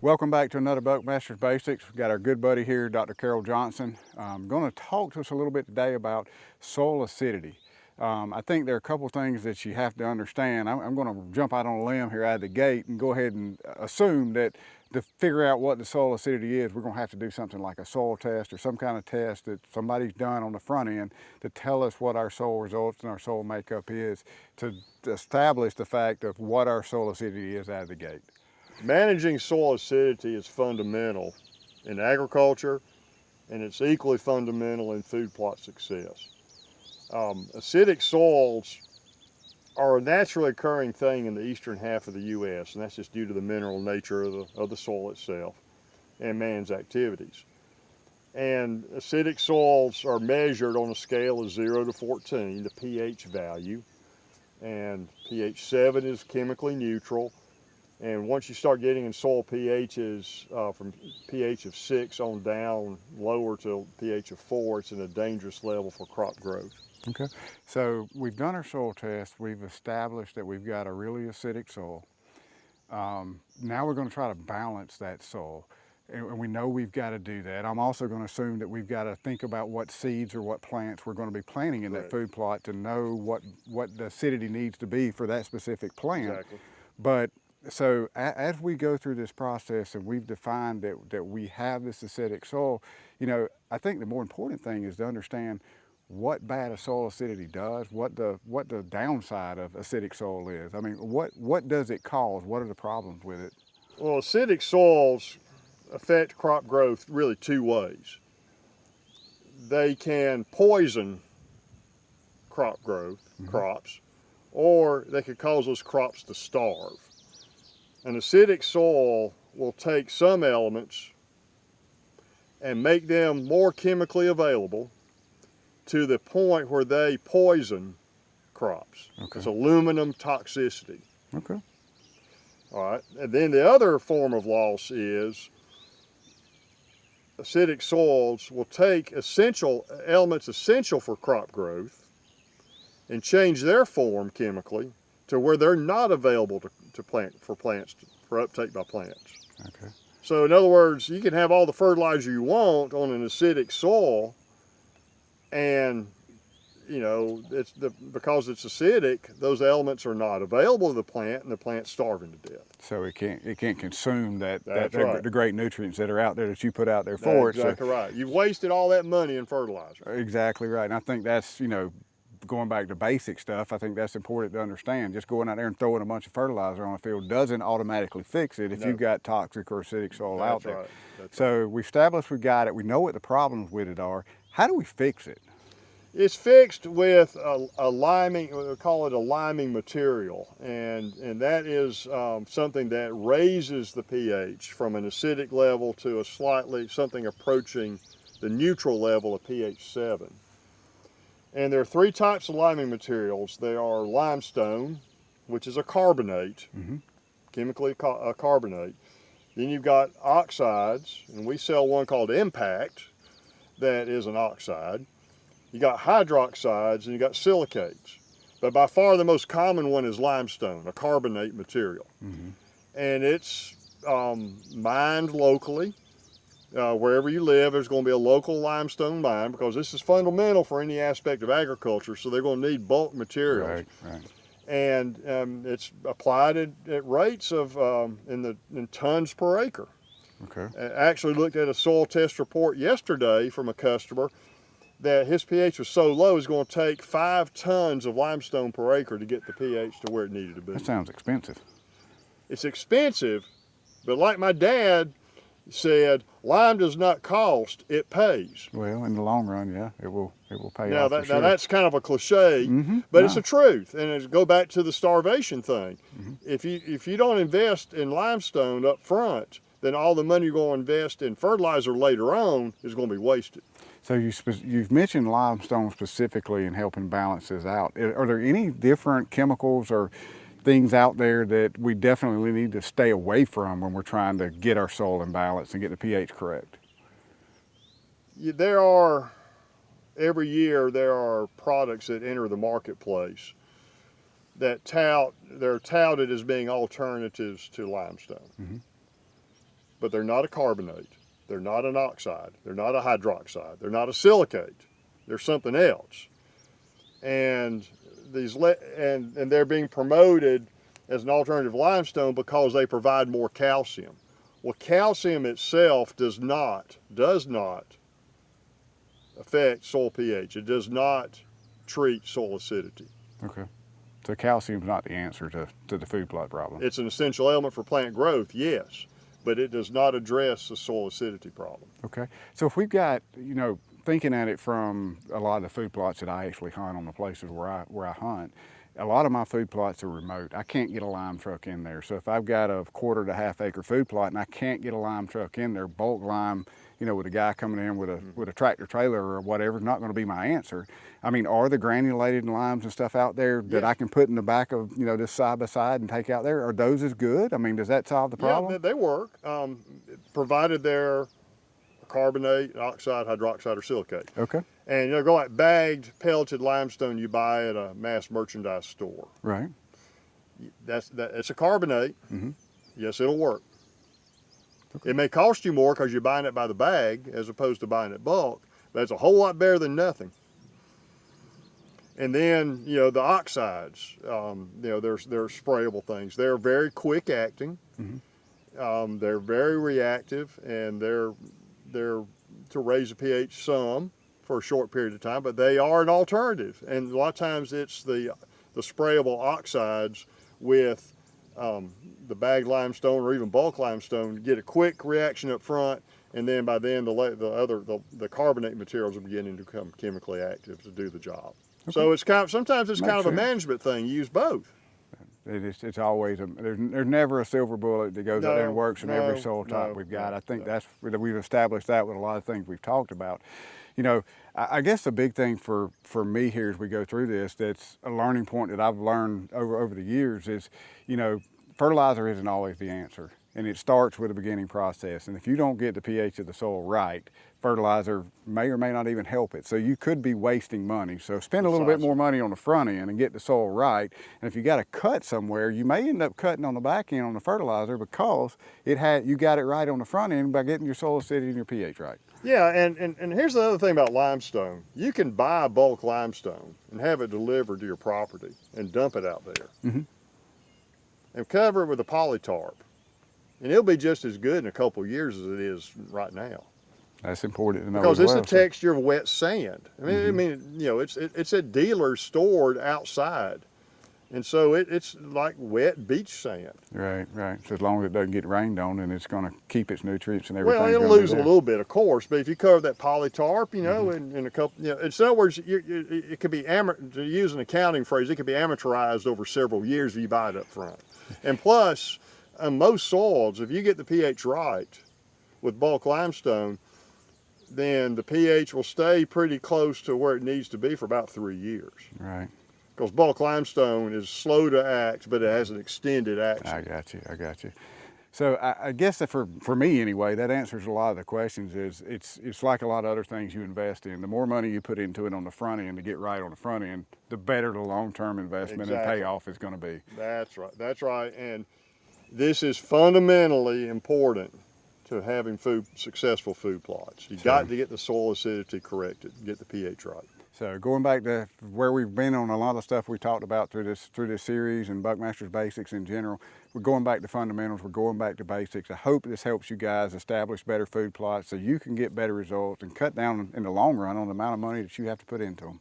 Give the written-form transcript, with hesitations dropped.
Welcome back to another Buckmasters Basics. We've got our good buddy here, Dr. Carroll Johnson. Going to talk to us a little bit today about soil acidity. I think there are a couple things that you have to understand. I'm going to jump out on a limb here out of the gate and go ahead and assume that to figure out what the soil acidity is, we're going to have to do something like a soil test or some kind of test that somebody's done on the front end to tell us what our soil results and our soil makeup is, to establish the fact of what our soil acidity is out of the gate. Managing soil acidity is fundamental in agriculture, and it's equally fundamental in food plot success. Acidic soils are a naturally occurring thing in the eastern half of the U.S., and that's just due to the mineral nature of the soil itself and man's activities. And acidic soils are measured on a scale of 0 to 14, the pH value, and pH 7 is chemically neutral. And once you start getting in soil pHs from pH of 6 on down, lower to pH of 4, it's in a dangerous level for crop growth. Okay, so we've done our soil test. We've established that we've got a really acidic soil. Now we're going to try to balance that soil. And we know we've got to do that. I'm also going to assume that we've got to think about what seeds or what plants we're going to be planting in that food plot to know what the acidity needs to be for that specific plant. Exactly. But so as we go through this process and we've defined that we have this acidic soil, you know, I think the more important thing is to understand what bad soil acidity does, what the downside of acidic soil is. I mean, what does it cause? What are the problems with it? Well, acidic soils affect crop growth really two ways. They can poison crop growth, crops, or they could cause those crops to starve. An acidic soil will take some elements and make them more chemically available to the point where they poison crops. Okay. It's aluminum toxicity. Okay. All right, and then the other form of loss is acidic soils will take essential elements essential for crop growth and change their form chemically to where they're not available for uptake by plants. Okay. So in other words, you can have all the fertilizer you want on an acidic soil, and you know because it's acidic, those elements are not available to the plant, and the plant's starving to death. So it can't consume That's the great nutrients that are out there that you put out there for it. That's exactly right. You've wasted all that money in fertilizer. Exactly right. And I think that's, you know, going back to basic stuff, I think that's important to understand. Just going out there and throwing a bunch of fertilizer on a field doesn't automatically fix it if you've got toxic or acidic soil out there. Right. That's so we've established we got it. We know what the problems with it are. How do we fix it? It's fixed with a liming, we call it a liming material, and that is something that raises the pH from an acidic level to something approaching the neutral level of pH 7. And there are three types of liming materials. They are limestone, which is a carbonate, chemically a carbonate. Then you've got oxides, and we sell one called Impact that is an oxide. You got hydroxides and you got silicates. But by far the most common one is limestone, a carbonate material. And it's mined locally. Wherever you live, there's going to be a local limestone mine, because this is fundamental for any aspect of agriculture, so they're going to need bulk materials. Right. And it's applied at rates of in tons per acre. Okay. I actually looked at a soil test report yesterday from a customer that his pH was so low, it's going to take 5 tons of limestone per acre to get the pH to where it needed to be. That sounds expensive. It's expensive, but like my dad said, lime does not cost, it pays. Well, in the long run, yeah, it will pay Now, off for sure. now that's kind of a cliche, but it's the truth. And it go back to the starvation thing. If you don't invest in limestone up front, then all the money you're going to invest in fertilizer later on is going to be wasted. So you've mentioned limestone specifically in helping balance this out. Are there any different chemicals or things out there that we definitely need to stay away from when we're trying to get our soil in balance and get the pH correct? Every year there are products that enter the marketplace that they're touted as being alternatives to limestone. but they're not a carbonate. They're not an oxide. They're not a hydroxide. They're not a silicate. They're something else. And they're being promoted as an alternative limestone because they provide more calcium. Well, calcium itself does not affect soil pH. It does not treat soil acidity. Okay. So calcium's not the answer to the food plot problem. It's an essential element for plant growth, yes, but it does not address the soil acidity problem. Okay. So if we've got, thinking at it from a lot of the food plots that I actually hunt on the places where I hunt, a lot of my food plots are remote. I can't get a lime truck in there. So if I've got a 1/4 to 1/2 acre food plot and I can't get a lime truck in there, bulk lime, with a guy coming in with a tractor trailer or whatever, is not going to be my answer. I mean, are the granulated limes and stuff out there that I can put in the back of, this side by side and take out there? Are those as good? I mean, does that solve the problem? Yeah, they work, provided they're carbonate, oxide, hydroxide, or silicate. Okay. And go like bagged, pelleted limestone you buy at a mass merchandise store. Right. It's a carbonate. Mm-hmm. Yes, it'll work. Okay. It may cost you more because you're buying it by the bag as opposed to buying it bulk, but it's a whole lot better than nothing. And then, the oxides, they're sprayable things. They're very quick acting. Mm-hmm. They're very reactive, and they're to raise the pH some for a short period of time, but they are an alternative. And a lot of times it's the sprayable oxides with the bagged limestone or even bulk limestone get a quick reaction up front, and then by then the carbonate materials are beginning to become chemically active to do the job. Okay. So sometimes it's kind of a management thing. You use both. It's always there's never a silver bullet that goes out there and works in every soil type we've got. I think we've established that with a lot of things we've talked about. I guess the big thing for me here as we go through this, that's a learning point that I've learned over the years is, fertilizer isn't always the answer. And it starts with a beginning process. And if you don't get the pH of the soil right, fertilizer may or may not even help it. So you could be wasting money. So spend a little bit more money on the front end and get the soil right. And if you got to cut somewhere, you may end up cutting on the back end on the fertilizer because you got it right on the front end by getting your soil acidity and your pH right. Yeah, and here's the other thing about limestone. You can buy bulk limestone and have it delivered to your property and dump it out there. Mm-hmm. And cover it with a polytarp. And it'll be just as good in a couple of years as it is right now. That's important to know. Because it's the texture of wet sand. It's at dealers stored outside. And so it's like wet beach sand. Right. So as long as it doesn't get rained on, then it's going to keep its nutrients and everything. Well, it'll lose a little bit, of course, but if you cover that polytarp, in a couple, in other words, it could be, to use an accounting phrase, it could be amateurized over several years if you buy it up front. And plus, on most soils, if you get the pH right with bulk limestone, then the pH will stay pretty close to where it needs to be for about 3 years. Right. Because bulk limestone is slow to act, but it has an extended action. I got you. So I guess that for me anyway, that answers a lot of the questions. It's like a lot of other things you invest in. The more money you put into it on the front end to get right on the front end, the better the long-term investment and payoff is going to be. That's right. And this is fundamentally important to having successful food plots. You got to get the soil acidity corrected, get the pH right. So going back to where we've been on a lot of stuff we talked about through this series and Buckmasters Basics in general, we're going back to fundamentals, we're going back to basics. I hope this helps you guys establish better food plots so you can get better results and cut down in the long run on the amount of money that you have to put into them.